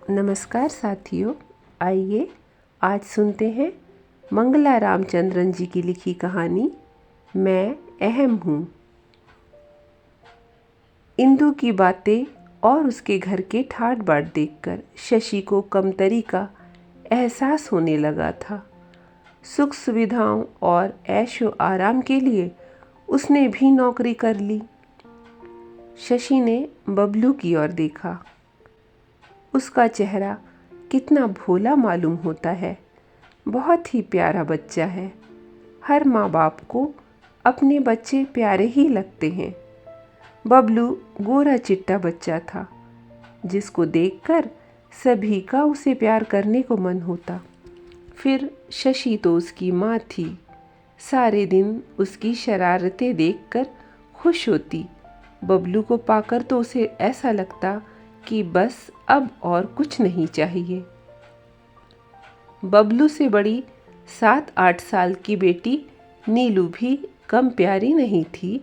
नमस्कार साथियों, आइए आज सुनते हैं मंगला रामचंद्रन जी की लिखी कहानी मैं अहम हूँ। इंदु की बातें और उसके घर के ठाट बाट देखकर शशि को कमतरी का एहसास होने लगा था। सुख सुविधाओं और ऐशो आराम के लिए उसने भी नौकरी कर ली। शशि ने बबलू की ओर देखा। उसका चेहरा कितना भोला मालूम होता है। बहुत ही प्यारा बच्चा है। हर माँ बाप को अपने बच्चे प्यारे ही लगते हैं। बबलू गोरा चिट्टा बच्चा था, जिसको देखकर सभी का उसे प्यार करने को मन होता। फिर शशि तो उसकी माँ थी। सारे दिन उसकी शरारतें देखकर खुश होती। बबलू को पाकर तो उसे ऐसा लगता कि बस अब और कुछ नहीं चाहिए। बबलू से बड़ी 7-8 साल की बेटी नीलू भी कम प्यारी नहीं थी।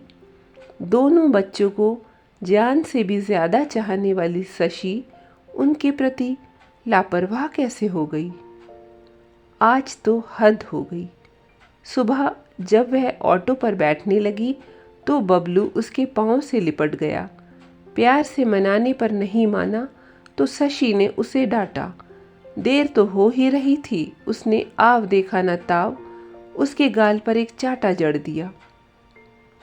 दोनों बच्चों को जान से भी ज़्यादा चाहने वाली शशि उनके प्रति लापरवाह कैसे हो गई। आज तो हद हो गई। सुबह जब वह ऑटो पर बैठने लगी तो बबलू उसके पांव से लिपट गया। प्यार से मनाने पर नहीं माना तो शशि ने उसे डांटा। देर तो हो ही रही थी। उसने आव देखा न ताव उसके गाल पर एक चांटा जड़ दिया।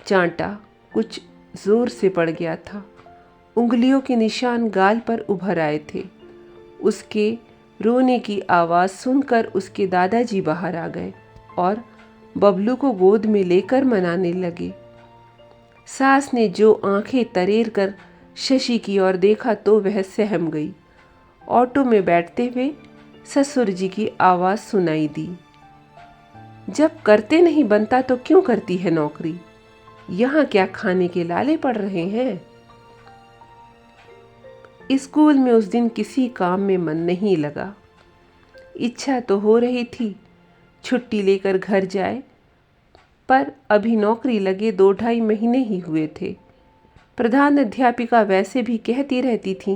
चांटा कुछ जोर से पड़ गया था। उंगलियों के निशान गाल पर उभर आए थे। उसके रोने की आवाज़ सुनकर उसके दादाजी बाहर आ गए और बबलू को गोद में लेकर मनाने लगे। सास ने जो आंखें तरेर कर शशि की ओर देखा तो वह सहम गई। ऑटो में बैठते हुए ससुर जी की आवाज़ सुनाई दी। जब करते नहीं बनता तो क्यों करती है नौकरी? यहाँ क्या खाने के लाले पड़ रहे हैं? स्कूल में उस दिन किसी काम में मन नहीं लगा। इच्छा तो हो रही थी छुट्टी लेकर घर जाए, पर अभी नौकरी लगे 2-2.5 महीने ही हुए थे। प्रधान अध्यापिका वैसे भी कहती रहती थी,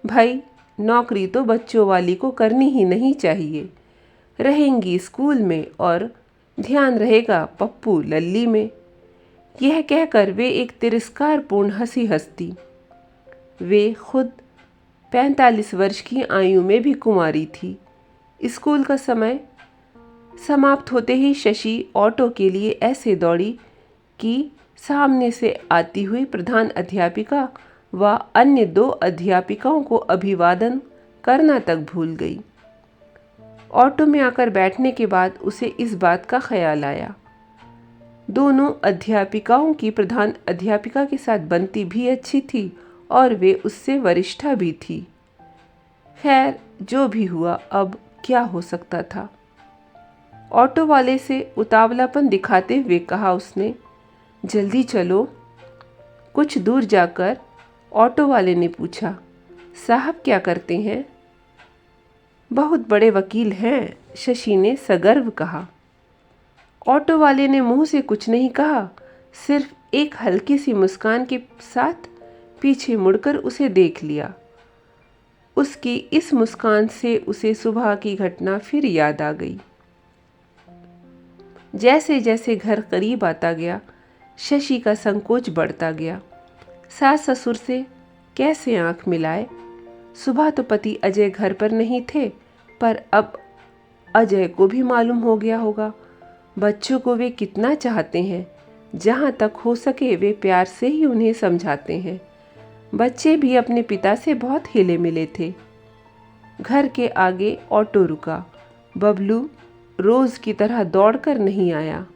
भाई नौकरी तो बच्चों वाली को करनी ही नहीं चाहिए। रहेंगी स्कूल में और ध्यान रहेगा पप्पू लल्ली में। यह कहकर वे एक तिरस्कारपूर्ण हंसी हंसती। वे खुद 45 वर्ष की आयु में भी कुंवारी थी। स्कूल का समय समाप्त होते ही शशि ऑटो के लिए ऐसे दौड़ी कि सामने से आती हुई प्रधान अध्यापिका व अन्य 2 अध्यापिकाओं को अभिवादन करना तक भूल गई। ऑटो में आकर बैठने के बाद उसे इस बात का ख्याल आया, दोनों अध्यापिकाओं की प्रधान अध्यापिका के साथ बनती भी अच्छी थी और वे उससे वरिष्ठा भी थी। खैर जो भी हुआ, अब क्या हो सकता था। ऑटो वाले से उतावलापन दिखाते हुए कहा उसने, जल्दी चलो। कुछ दूर जाकर ऑटो वाले ने पूछा, साहब क्या करते हैं? बहुत बड़े वकील हैं, शशि ने सगर्व कहा। ऑटो वाले ने मुंह से कुछ नहीं कहा, सिर्फ एक हल्की सी मुस्कान के साथ पीछे मुड़कर उसे देख लिया। उसकी इस मुस्कान से उसे सुबह की घटना फिर याद आ गई। जैसे जैसे घर करीब आता गया, शशि का संकोच बढ़ता गया। सास ससुर से कैसे आंख मिलाए? सुबह तो पति अजय घर पर नहीं थे, पर अब अजय को भी मालूम हो गया होगा। बच्चों को वे कितना चाहते हैं। जहाँ तक हो सके वे प्यार से ही उन्हें समझाते हैं। बच्चे भी अपने पिता से बहुत हिले मिले थे। घर के आगे ऑटो रुका। बबलू रोज की तरह दौड़कर नहीं आया।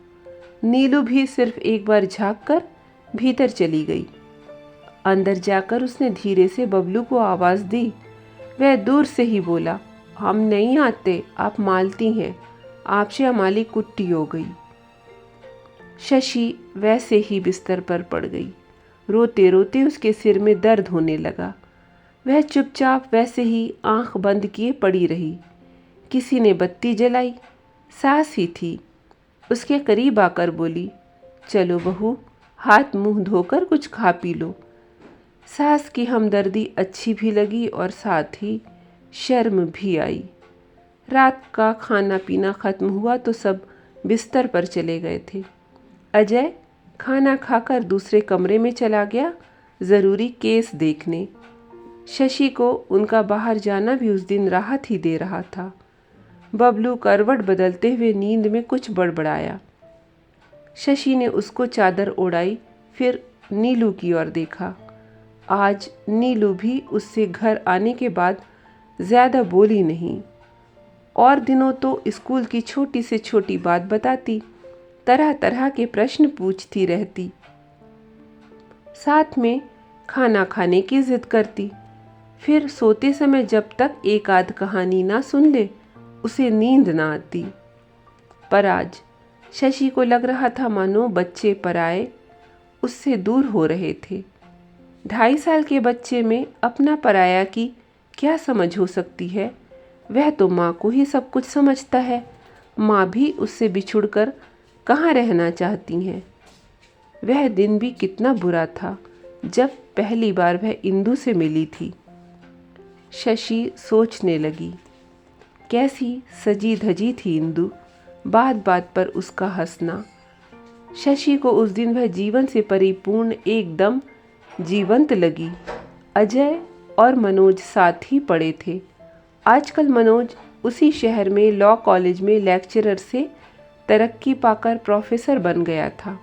नीलू भी सिर्फ एक बार झांककर भीतर चली गई। अंदर जाकर उसने धीरे से बबलू को आवाज़ दी। वह दूर से ही बोला, हम नहीं आते, आप मालती हैं, आपसे हमारी कुट्टी हो गई। शशि वैसे ही बिस्तर पर पड़ गई। रोते रोते उसके सिर में दर्द होने लगा। वह चुपचाप वैसे ही आंख बंद किए पड़ी रही। किसी ने बत्ती जलाई। सास ही थी। उसके करीब आकर बोली, चलो बहू, हाथ मुंह धोकर कुछ खा पी लो। सास की हमदर्दी अच्छी भी लगी और साथ ही शर्म भी आई। रात का खाना पीना खत्म हुआ तो सब बिस्तर पर चले गए थे। अजय खाना खाकर दूसरे कमरे में चला गया ज़रूरी केस देखने। शशि को उनका बाहर जाना भी उस दिन राहत ही दे रहा था। बबलू करवट बदलते हुए नींद में कुछ बड़बड़ाया। शशि ने उसको चादर ओढ़ाई, फिर नीलू की ओर देखा। आज नीलू भी उससे घर आने के बाद ज़्यादा बोली नहीं। और दिनों तो स्कूल की छोटी से छोटी बात बताती, तरह तरह के प्रश्न पूछती रहती, साथ में खाना खाने की जिद करती। फिर सोते समय जब तक एक आध कहानी ना सुन ले उसे नींद ना आती। पर आज शशि को लग रहा था मानो बच्चे पराए उससे दूर हो रहे थे। 2.5 साल के बच्चे में अपना पराया की क्या समझ हो सकती है? वह तो माँ को ही सब कुछ समझता है। माँ भी उससे बिछुड़कर कहाँ रहना चाहती हैं। वह दिन भी कितना बुरा था जब पहली बार वह इंदु से मिली थी। शशि सोचने लगी, कैसी सजी धजी थी इंदु, बात बात पर उसका हंसना। शशि को उस दिन वह जीवन से परिपूर्ण एकदम जीवंत लगी। अजय और मनोज साथ ही पढ़े थे। आजकल मनोज उसी शहर में लॉ कॉलेज में लेक्चरर से तरक्की पाकर प्रोफेसर बन गया था।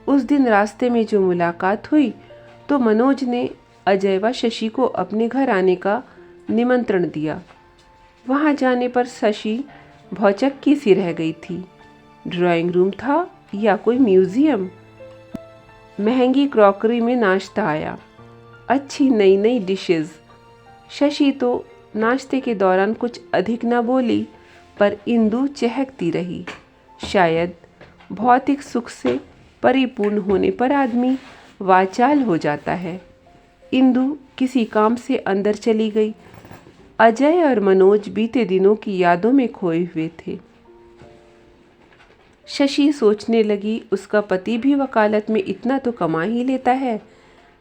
उस दिन रास्ते में जो मुलाकात हुई तो मनोज ने अजय व शशि को अपने घर आने का निमंत्रण दिया। वहां जाने पर शशि भौचक्की सी रह गई थी। ड्राइंग रूम था या कोई म्यूजियम। महंगी क्रॉकरी में नाश्ता आया, अच्छी नई नई डिशेस। शशि तो नाश्ते के दौरान कुछ अधिक न बोली, पर इंदु चहकती रही। शायद भौतिक सुख से परिपूर्ण होने पर आदमी वाचाल हो जाता है। इंदु किसी काम से अंदर चली गई। अजय और मनोज बीते दिनों की यादों में खोए हुए थे। शशि सोचने लगी, उसका पति भी वकालत में इतना तो कमा ही लेता है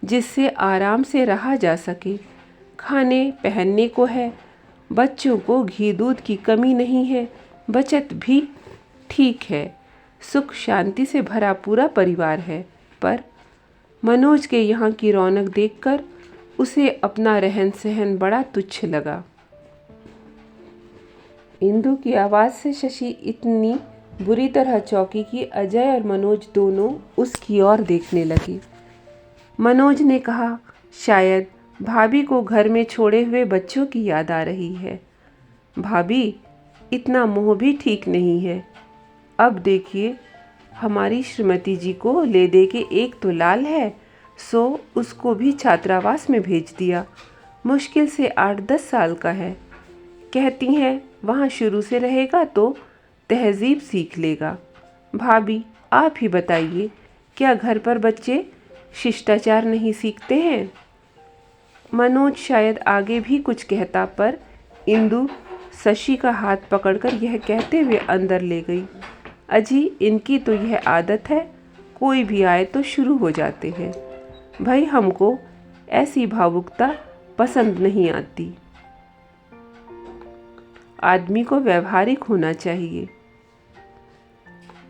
जिससे आराम से रहा जा सके। खाने पहनने को है, बच्चों को घी दूध की कमी नहीं है, बचत भी ठीक है, सुख शांति से भरा पूरा परिवार है। पर मनोज के यहाँ की रौनक देखकर उसे अपना रहन सहन बड़ा तुच्छ लगा। इंदु की आवाज़ से शशि इतनी बुरी तरह चौंकी कि अजय और मनोज दोनों उसकी ओर देखने लगे। मनोज ने कहा, शायद भाभी को घर में छोड़े हुए बच्चों की याद आ रही है। भाभी, इतना मोह भी ठीक नहीं है। अब देखिए, हमारी श्रीमती जी को ले दे के एक तो लाल है, सो उसको भी छात्रावास में भेज दिया। मुश्किल से 8-10 साल का है। कहती हैं वहाँ शुरू से रहेगा तो तहजीब सीख लेगा। भाभी, आप ही बताइए, क्या घर पर बच्चे शिष्टाचार नहीं सीखते हैं? मनोज शायद आगे भी कुछ कहता, पर इंदु शशि का हाथ पकड़कर यह कहते हुए अंदर ले गई, अजी इनकी तो यह आदत है, कोई भी आए तो शुरू हो जाते हैं। भाई, हमको ऐसी भावुकता पसंद नहीं आती। आदमी को व्यवहारिक होना चाहिए।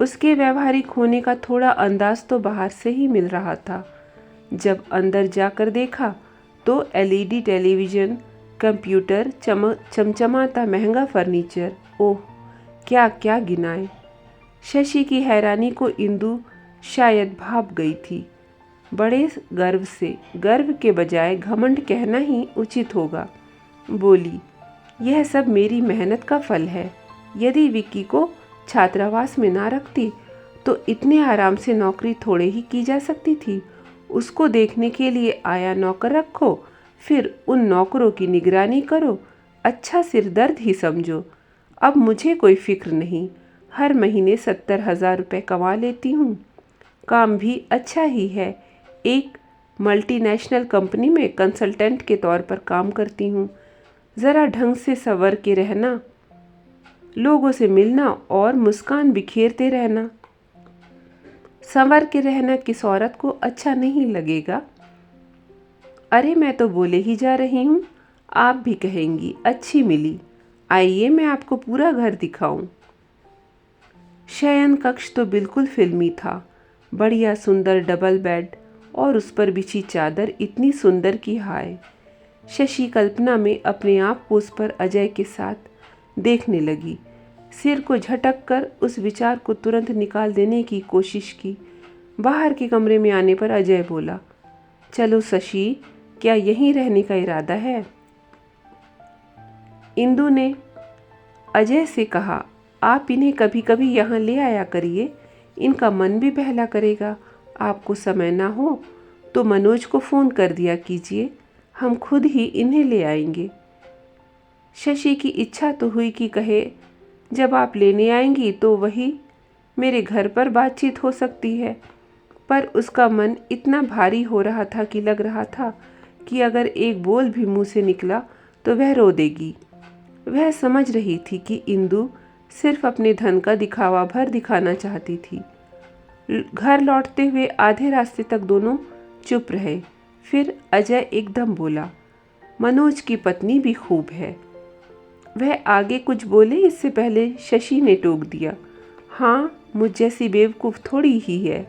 उसके व्यवहारिक होने का थोड़ा अंदाज तो बाहर से ही मिल रहा था। जब अंदर जाकर देखा तो एलईडी टेलीविज़न, कंप्यूटर, चमचमाता महंगा फर्नीचर, ओह क्या क्या गिनाए। शशि की हैरानी को इंदु शायद भाप गई थी। बड़े गर्व से, गर्व के बजाय घमंड कहना ही उचित होगा, बोली, यह सब मेरी मेहनत का फल है। यदि विक्की को छात्रावास में ना रखती तो इतने आराम से नौकरी थोड़े ही की जा सकती थी। उसको देखने के लिए आया नौकर रखो, फिर उन नौकरों की निगरानी करो, अच्छा सिरदर्द ही समझो। अब मुझे कोई फिक्र नहीं, हर महीने 70,000 रुपये कमा लेती हूँ। काम भी अच्छा ही है, एक मल्टीनेशनल कंपनी में कंसल्टेंट के तौर पर काम करती हूँ। ज़रा ढंग से संवर के रहना, लोगों से मिलना और मुस्कान बिखेरते रहना। संवर के रहना किस औरत को अच्छा नहीं लगेगा? अरे मैं तो बोले ही जा रही हूँ, आप भी कहेंगी अच्छी मिली। आइए मैं आपको पूरा घर दिखाऊं। शयन कक्ष तो बिल्कुल फिल्मी था। बढ़िया सुंदर डबल बेड और उस पर बिछी चादर इतनी सुंदर कि हाय। शशि कल्पना में अपने आप को उस पर अजय के साथ देखने लगी। सिर को झटक कर उस विचार को तुरंत निकाल देने की कोशिश की। बाहर के कमरे में आने पर अजय बोला, चलो शशि, क्या यहीं रहने का इरादा है? इंदु ने अजय से कहा, आप इन्हें कभी कभी यहाँ ले आया करिए, इनका मन भी बहला करेगा। आपको समय ना हो तो मनोज को फ़ोन कर दिया कीजिए, हम खुद ही इन्हें ले आएंगे। शशि की इच्छा तो हुई कि कहे, जब आप लेने आएंगी तो वही मेरे घर पर बातचीत हो सकती है, पर उसका मन इतना भारी हो रहा था कि लग रहा था कि अगर एक बोल भी मुंह से निकला तो वह रो देगी। वह समझ रही थी कि इंदु सिर्फ अपने धन का दिखावा भर दिखाना चाहती थी। घर लौटते हुए आधे रास्ते तक दोनों चुप रहे। फिर अजय एकदम बोला, मनोज की पत्नी भी खूब है। वह आगे कुछ बोले इससे पहले शशि ने टोक दिया, हाँ, मुझ जैसी बेवकूफ़ थोड़ी ही है।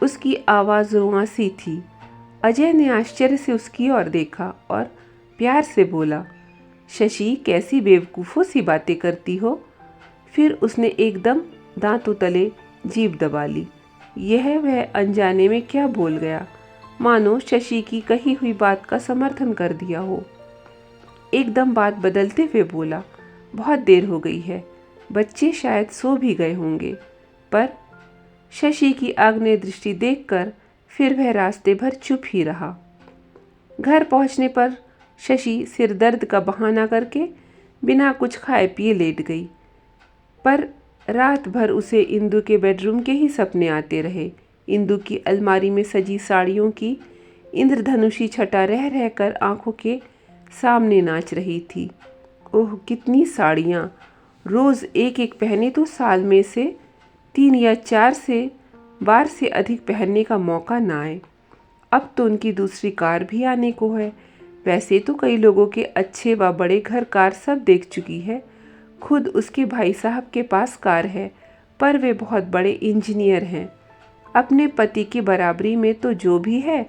उसकी आवाज़ रुआसी थी। अजय ने आश्चर्य से उसकी ओर देखा और प्यार से बोला, शशि, कैसी बेवकूफ़ों सी बातें करती हो। फिर उसने एकदम दांतों तले जीभ दबा ली। यह वह अनजाने में क्या बोल गया, मानो शशि की कही हुई बात का समर्थन कर दिया हो। एकदम बात बदलते हुए बोला, बहुत देर हो गई है, बच्चे शायद सो भी गए होंगे। पर शशि की आग्नेय दृष्टि देखकर फिर वह रास्ते भर चुप ही रहा। घर पहुंचने पर शशि सिर दर्द का बहाना करके बिना कुछ खाए पिए लेट गई। पर रात भर उसे इंदु के बेडरूम के ही सपने आते रहे। इंदु की अलमारी में सजी साड़ियों की इंद्रधनुषी छटा रह रहकर आंखों के सामने नाच रही थी। ओह, कितनी साड़ियाँ! रोज़ एक एक पहने तो साल में से 3 या 4 बार से अधिक पहनने का मौका ना आए। अब तो उनकी दूसरी कार भी आने को है। वैसे तो कई लोगों के अच्छे व बड़े घर कार सब देख चुकी है। खुद उसके भाई साहब के पास कार है, पर वे बहुत बड़े इंजीनियर हैं। अपने पति की बराबरी में तो जो भी है,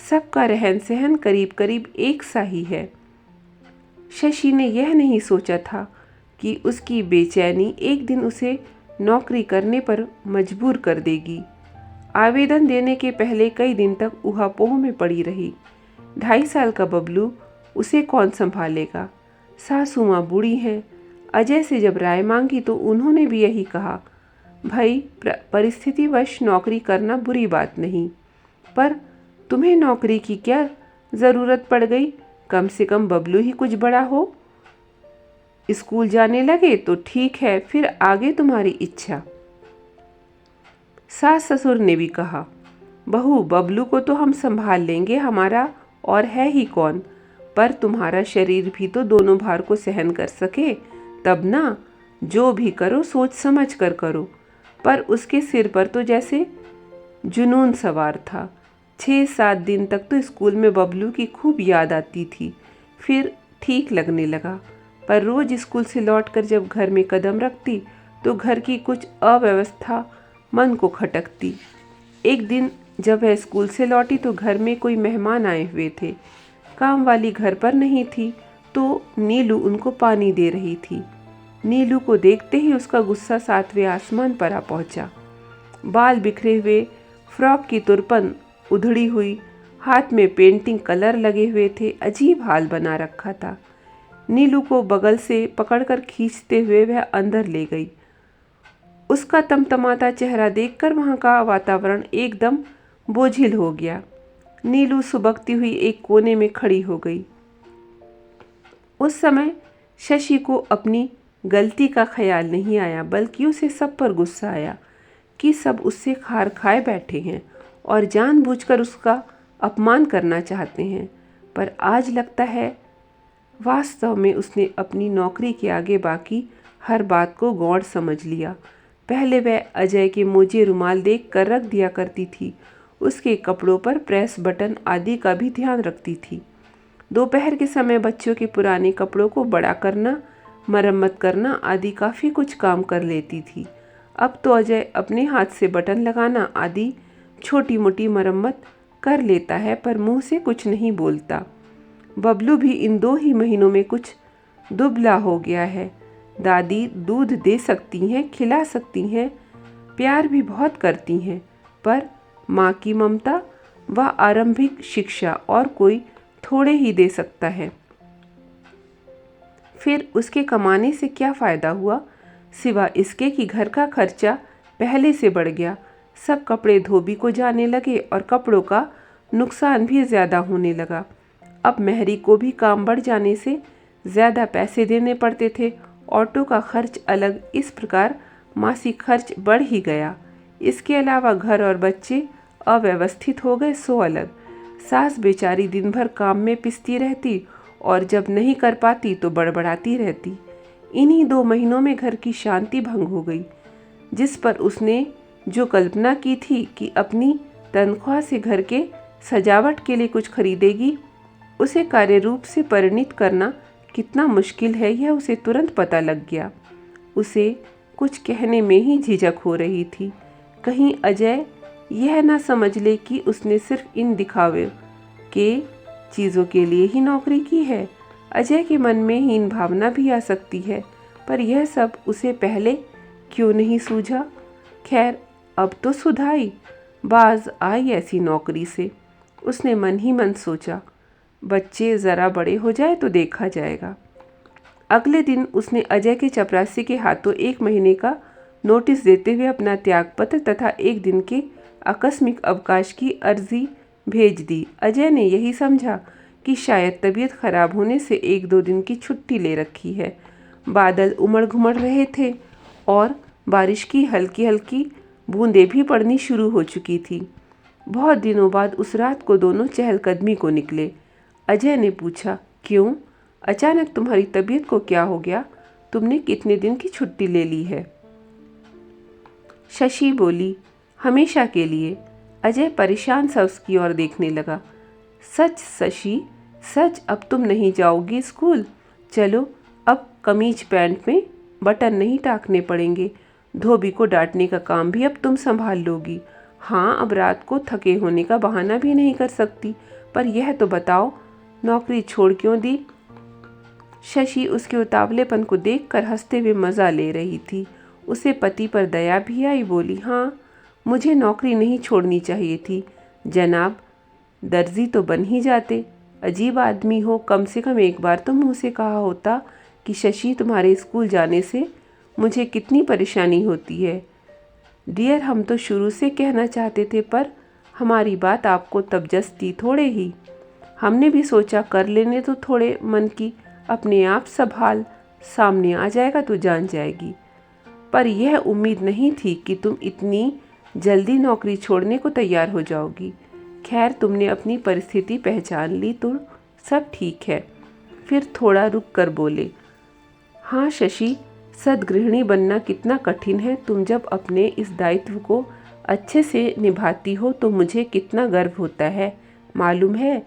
सबका रहन सहन करीब करीब एक सा ही है। शशि ने यह नहीं सोचा था कि उसकी बेचैनी एक दिन उसे नौकरी करने पर मजबूर कर देगी। आवेदन देने के पहले कई दिन तक ऊहापोह में पड़ी रही। 2.5 साल का बबलू, उसे कौन संभालेगा? सासू माँ बूढ़ी हैं। अजय से जब राय मांगी तो उन्होंने भी यही कहा, भाई, परिस्थितिवश नौकरी करना बुरी बात नहीं, पर तुम्हें नौकरी की क्या ज़रूरत पड़ गई? कम से कम बबलू ही कुछ बड़ा हो, स्कूल जाने लगे तो ठीक है, फिर आगे तुम्हारी इच्छा। सास ससुर ने भी कहा, बहू, बबलू को तो हम संभाल लेंगे, हमारा और है ही कौन, पर तुम्हारा शरीर भी तो दोनों भार को सहन कर सके, तब ना। जो भी करो सोच समझ कर करो। पर उसके सिर पर तो जैसे जुनून सवार था। 6-7 दिन तक तो स्कूल में बबलू की खूब याद आती थी, फिर ठीक लगने लगा। पर रोज स्कूल से लौटकर जब घर में कदम रखती तो घर की कुछ अव्यवस्था मन को खटकती। एक दिन जब वह स्कूल से लौटी तो घर में कोई मेहमान आए हुए थे। काम वाली घर पर नहीं थी तो नीलू उनको पानी दे रही थी। नीलू को देखते ही उसका गुस्सा 7वें आसमान पर आ पहुंचा। बाल बिखरे हुए, फ्रॉक की तुरपन उधड़ी हुई, हाथ में पेंटिंग कलर लगे हुए थे, अजीब हाल बना रखा था। नीलू को बगल से पकड़कर खींचते हुए वह अंदर ले गई। उसका तमतमाता चेहरा देखकर वहाँ का वातावरण एकदम बोझिल हो गया। नीलू सुबकती हुई एक कोने में खड़ी हो गई। उस समय शशि को अपनी गलती का ख्याल नहीं आया, बल्कि उसे सब पर गुस्सा आया कि सब उससे खार खाए बैठे हैं और जानबूझकर उसका अपमान करना चाहते हैं। पर आज लगता है वास्तव में उसने अपनी नौकरी के आगे बाकी हर बात को गौर समझ लिया। पहले वह अजय के मोजे रुमाल देख कर रख दिया करती थी, उसके कपड़ों पर प्रेस बटन आदि का भी ध्यान रखती थी। दोपहर के समय बच्चों के पुराने कपड़ों को बड़ा करना, मरम्मत करना आदि काफ़ी कुछ काम कर लेती थी। अब तो अजय अपने हाथ से बटन लगाना आदि छोटी मोटी मरम्मत कर लेता है, पर मुंह से कुछ नहीं बोलता। बबलू भी इन 2 ही महीनों में कुछ दुबला हो गया है। दादी दूध दे सकती हैं, खिला सकती हैं, प्यार भी बहुत करती हैं, पर माँ की ममता व आरंभिक शिक्षा और कोई थोड़े ही दे सकता है। फिर उसके कमाने से क्या फ़ायदा हुआ, सिवा इसके कि घर का खर्चा पहले से बढ़ गया। सब कपड़े धोबी को जाने लगे और कपड़ों का नुकसान भी ज़्यादा होने लगा। अब मेहरी को भी काम बढ़ जाने से ज़्यादा पैसे देने पड़ते थे। ऑटो का खर्च अलग, इस प्रकार मासिक खर्च बढ़ ही गया। इसके अलावा घर और बच्चे अव्यवस्थित हो गए सो अलग। सास बेचारी दिन भर काम में पिसती रहती और जब नहीं कर पाती तो बड़बड़ाती रहती। इन्हीं 2 महीनों में घर की शांति भंग हो गई। जिस पर उसने जो कल्पना की थी कि अपनी तनख्वाह से घर के सजावट के लिए कुछ खरीदेगी, उसे कार्य रूप से परिणित करना कितना मुश्किल है यह उसे तुरंत पता लग गया। उसे कुछ कहने में ही झिझक हो रही थी। कहीं अजय यह ना समझ ले कि उसने सिर्फ इन दिखावे के चीज़ों के लिए ही नौकरी की है। अजय के मन में हीन भावना भी आ सकती है, पर यह सब उसे पहले क्यों नहीं सूझा। खैर, अब तो सुधाई बाज आई ऐसी नौकरी से। उसने मन ही मन सोचा, बच्चे ज़रा बड़े हो जाए तो देखा जाएगा। अगले दिन उसने अजय के चपरासी के हाथों 1 महीने का नोटिस देते हुए अपना त्यागपत्र तथा 1 दिन के आकस्मिक अवकाश की अर्जी भेज दी। अजय ने यही समझा कि शायद तबीयत खराब होने से 1-2 दिन की छुट्टी ले रखी है। बादल उमड़ घुमड़ रहे थे और बारिश की हल्की हल्की बूंदें भी पड़नी शुरू हो चुकी थी। बहुत दिनों बाद उस रात को दोनों चहलकदमी को निकले। अजय ने पूछा, क्यों अचानक तुम्हारी तबीयत को क्या हो गया? तुमने कितने दिन की छुट्टी ले ली है? शशि बोली, हमेशा के लिए। अजय परेशान सा उसकी ओर देखने लगा। सच शशि, सच अब तुम नहीं जाओगी स्कूल? चलो, अब कमीज पैंट में बटन नहीं टाकने पड़ेंगे। धोबी को डांटने का काम भी अब तुम संभाल लोगी। हाँ, अब रात को थके होने का बहाना भी नहीं कर सकती। पर यह तो बताओ, नौकरी छोड़ क्यों दी? शशि उसके उतावलेपन को देखकर हंसते हुए मज़ा ले रही थी। उसे पति पर दया भी आई। बोली, हाँ, मुझे नौकरी नहीं छोड़नी चाहिए थी जनाब। दर्जी तो बन ही जाते। अजीब आदमी हो, कम से कम एक बार तो मुँह से कहा होता कि शशि, तुम्हारे स्कूल जाने से मुझे कितनी परेशानी होती है। डियर, हम तो शुरू से कहना चाहते थे, पर हमारी बात आपको तब जचती थोड़े ही। हमने भी सोचा कर लेने तो थोड़े मन की, अपने आप सब हाल सामने आ जाएगा तो जान जाएगी। पर यह उम्मीद नहीं थी कि तुम इतनी जल्दी नौकरी छोड़ने को तैयार हो जाओगी। खैर, तुमने अपनी परिस्थिति पहचान ली तो सब ठीक है। फिर थोड़ा रुक कर बोले, हाँ शशि, सद्गृहिणी बनना कितना कठिन है। तुम जब अपने इस दायित्व को अच्छे से निभाती हो तो मुझे कितना गर्व होता है, मालूम है।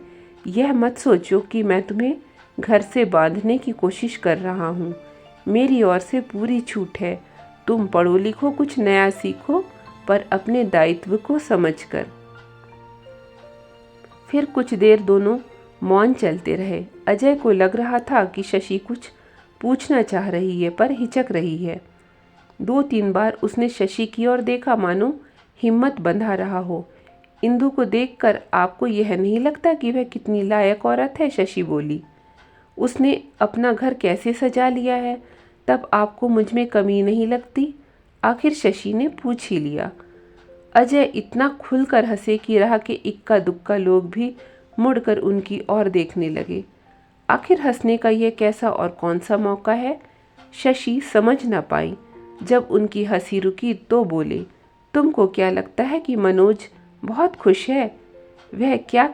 यह मत सोचो कि मैं तुम्हें घर से बांधने की कोशिश कर रहा हूँ। मेरी ओर से पूरी छूट है। तुम पढ़ो लिखो, कुछ नया सीखो, पर अपने दायित्व को समझकर। फिर कुछ देर दोनों मौन चलते रहे। अजय को लग रहा था कि शशि कुछ पूछना चाह रही है, पर हिचक रही है। 2-3 बार उसने शशि की ओर देखा, मानो हिम्मत बंधा रहा हो। इंदु को देखकर आपको यह नहीं लगता कि वह कितनी लायक औरत है? शशि बोली। उसने अपना घर कैसे सजा लिया है, तब आपको मुझ में कमी नहीं लगती? आखिर शशि ने पूछ ही लिया। अजय इतना खुलकर हंसे कि राह के इक्का दुक्का लोग भी मुड़कर उनकी ओर देखने लगे। आखिर हंसने का यह कैसा और कौन सा मौका है? शशि समझ न पाई। जब उनकी हंसी रुकी तो बोले, तुमको क्या लगता है कि मनोज बहुत खुश है? वह क्या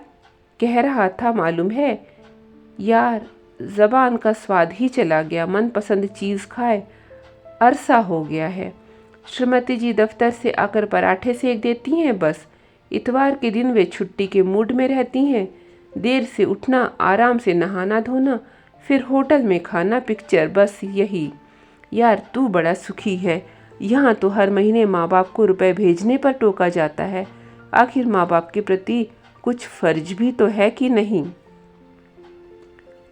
कह रहा था मालूम है? यार, ज़बान का स्वाद ही चला गया। मनपसंद चीज़ खाए अरसा हो गया है। श्रीमती जी दफ्तर से आकर पराठे सेक देती हैं बस। इतवार के दिन वे छुट्टी के मूड में रहती हैं। देर से उठना, आराम से नहाना धोना, फिर होटल में खाना, पिक्चर, बस यही। यार तू बड़ा सुखी है। यहाँ तो हर महीने माँ बाप को रुपए भेजने पर टोका जाता है। आखिर माँ बाप के प्रति कुछ फर्ज भी तो है कि नहीं।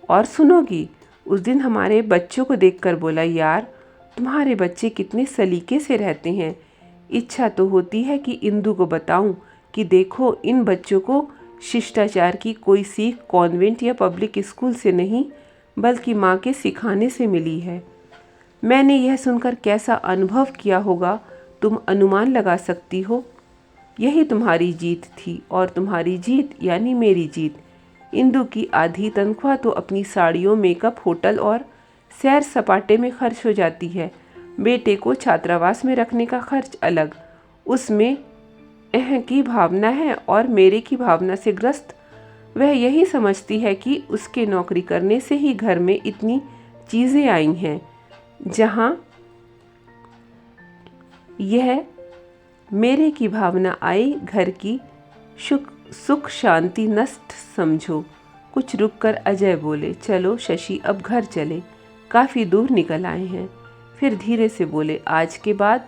और सुनोगी, उस दिन हमारे बच्चों को देखकर बोला, यार तुम्हारे बच्चे कितने सलीके से रहते हैं। इच्छा तो होती है कि इंदु को बताऊं कि देखो, इन बच्चों को शिष्टाचार की कोई सीख कॉन्वेंट या पब्लिक स्कूल से नहीं बल्कि माँ के सिखाने से मिली है। मैंने यह सुनकर कैसा अनुभव किया होगा तुम अनुमान लगा सकती हो। यही तुम्हारी जीत थी, और तुम्हारी जीत यानी मेरी जीत। इंदु की आधी तनख्वाह तो अपनी साड़ियों, मेकअप, होटल और सैर सपाटे में खर्च हो जाती है। बेटे को छात्रावास में रखने का खर्च अलग। उसमें की भावना है और मेरे की भावना से ग्रस्त। वह यही समझती है कि उसके नौकरी करने से ही घर में इतनी चीज़ें आई हैं, जहाँ यह मेरे की भावना आई घर की सुख शांति नष्ट समझो। कुछ रुककर अजय बोले, चलो शशि अब घर चले, काफ़ी दूर निकल आए हैं। फिर धीरे से बोले, आज के बाद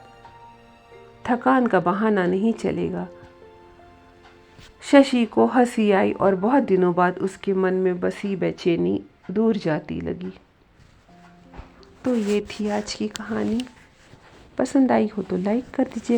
थकान का बहाना नहीं चलेगा। शशि को हंसी आई और बहुत दिनों बाद उसके मन में बसी बेचैनी दूर जाती लगी। तो ये थी आज की कहानी। पसंद आई हो तो लाइक कर दीजिए।